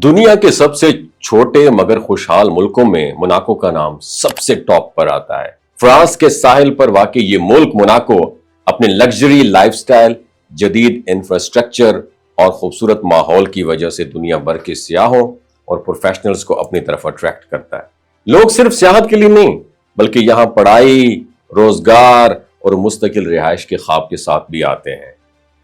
दुनिया के सबसे छोटे मगर खुशहाल मुल्कों में मोनाको का नाम सबसे टॉप पर आता है। फ्रांस के साहिल पर वाकई ये मुल्क मोनाको अपने लग्जरी लाइफस्टाइल, जदीद इंफ्रास्ट्रक्चर और खूबसूरत माहौल की वजह से दुनिया भर के सियाहों और प्रोफेशनल्स को अपनी तरफ अट्रैक्ट करता है। लोग सिर्फ सियाहत के लिए नहीं बल्कि यहाँ पढ़ाई, रोजगार और मुस्तकिल रिहाइश के ख्वाब के साथ भी आते हैं।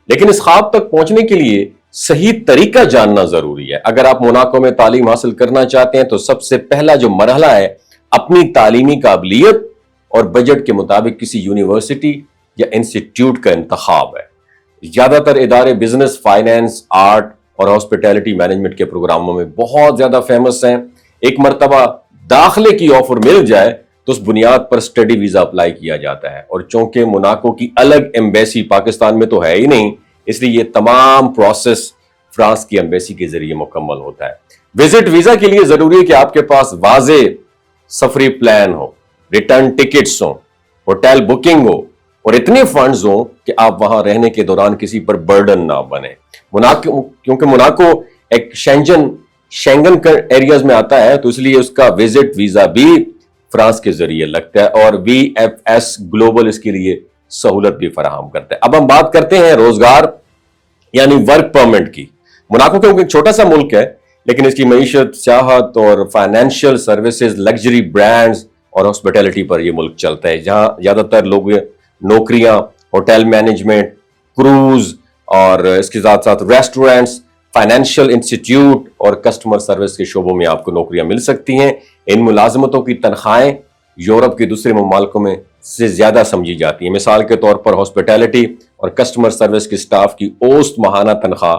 लेकिन इस ख्वाब तक पहुंचने के लिए सही तरीका जानना जरूरी है। अगर आप मोनाको में तालीम हासिल करना चाहते हैं तो सबसे पहला जो मरहला है अपनी तालीमी काबिलियत और बजट के मुताबिक किसी यूनिवर्सिटी या इंस्टीट्यूट का इंतखाब है। ज्यादातर इदारे बिजनेस, फाइनेंस, आर्ट और हॉस्पिटैलिटी मैनेजमेंट के प्रोग्रामों में बहुत ज्यादा फेमस हैं। एक मरतबा दाखिले की ऑफर मिल जाए तो उस बुनियाद पर स्टडी वीजा अप्लाई किया जाता है। और चूंकि मोनाको की अलग एम्बेसी पाकिस्तान में तो है ही नहीं, इसलिए ये तमाम प्रोसेस फ्रांस की एम्बेसी के जरिए मुकम्मल होता है। विजिट वीजा के लिए जरूरी है कि आपके पास वाजे सफरी प्लान हो, रिटर्न टिकट्स हो, होटल बुकिंग हो और इतने फंड्स हो कि आप वहां रहने के दौरान किसी पर बर्डन ना बने। क्योंकि मोनाको एक शेंगन एरियाज में आता है तो इसलिए उसका विजिट वीजा भी फ्रांस के जरिए लगता है और VFS ग्लोबल इसके लिए सहूलत भी फराहम करता है। अब हम बात करते हैं रोजगार यानी वर्क परमिट की। मोनाको क्योंकि एक छोटा सा मुल्क है लेकिन इसकी मईशत, सियाहत और फाइनेंशियल सर्विसेज, लग्जरी ब्रांड्स और हॉस्पिटैलिटी पर यह मुल्क चलता है, जहां ज्यादातर लोग नौकरियां होटल मैनेजमेंट, क्रूज और इसके साथ साथ रेस्टोरेंट्स, फाइनेंशियल इंस्टीट्यूट और कस्टमर सर्विस के शोबों में आपको नौकरियां मिल सकती हैं। इन मुलाजमतों की तनख्वाहें यूरोप के दूसरे ममालिकों में से ज्यादा समझी जाती है। मिसाल के तौर पर हॉस्पिटैलिटी और कस्टमर सर्विस के स्टाफ की औसत माहाना तनख्वाह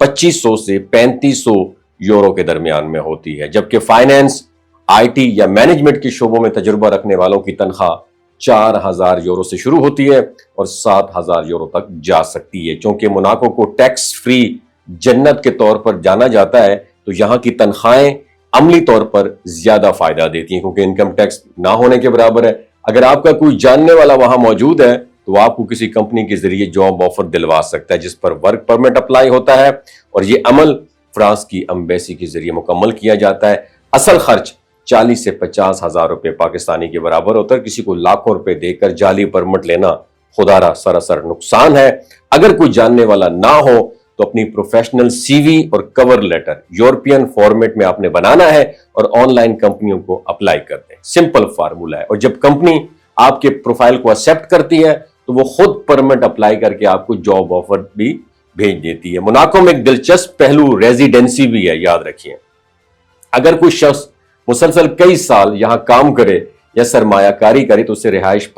2500 से 3500 यूरो के दरमियान में होती है, जबकि फाइनेंस, IT या मैनेजमेंट के शोबों में तजुर्बा रखने वालों की तनख्वाह 4000 यूरो से शुरू होती है और 7000 यूरो तक जा सकती है। क्योंकि मोनाको को टैक्स फ्री जन्नत के तौर पर जाना जाता है तो यहाँ की तनख्वाहें अमली तौर पर ज्यादा फायदा देती हैं, क्योंकि इनकम टैक्स ना होने के बराबर है। अगर आपका कोई जानने वाला वहां मौजूद है तो आपको किसी कंपनी के जरिए जॉब ऑफर दिलवा सकता है जिस पर वर्क परमिट अप्लाई होता है और ये अमल फ्रांस की एम्बेसी के जरिए मुकम्मल किया जाता है। असल खर्च 40 से 50 हजार रुपए पाकिस्तानी के बराबर होता है। किसी को लाखों रुपए देकर जाली परमिट लेना खुदारा सरासर नुकसान है। अगर कोई जानने वाला ना हो तो अपनी प्रोफेशनल CV और कवर लेटर यूरोपियन फॉर्मेट में आपने बनाना है और ऑनलाइन कंपनियों को अप्लाई करते हैं। सिंपल फार्मूला है और जब कंपनी आपके प्रोफाइल को एक्सेप्ट करती है तो वो खुद परमिट अप्लाई करके आपको जॉब ऑफर भी भेज देती है। मोनाको में एक दिलचस्प पहलू रेजिडेंसी भी है, याद रखिए। अगर कोई शख्स मुसलसल कई साल यहां काम करे या सरमायाकारी करे तो उसे रिहायशी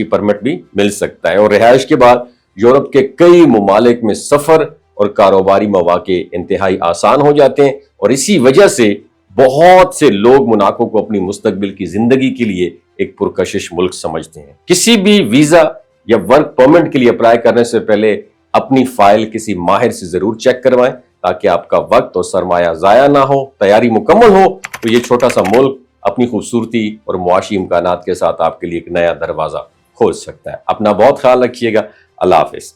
परमिट भी मिल सकता है और रिहाइश के बाद यूरोप के कई ममालिक में सफर और कारोबारी मौके इंतहाई आसान हो जाते हैं और इसी वजह से बहुत से लोग मोनाको को अपनी मुस्तकबिल की जिंदगी के लिए एक पुरकशिश मुल्क समझते हैं। किसी भी वीजा या वर्क परमिट के लिए अप्लाई करने से पहले अपनी फाइल किसी माहिर से जरूर चेक करवाएं ताकि आपका वक्त और सरमाया जाया ना हो। तैयारी मुकम्मल हो तो ये छोटा सा मुल्क अपनी खूबसूरती और मुआशी इम्कानात के साथ आपके लिए एक नया दरवाजा खोल सकता है। अपना बहुत ख्याल रखिएगा। अल्लाह हाफिज।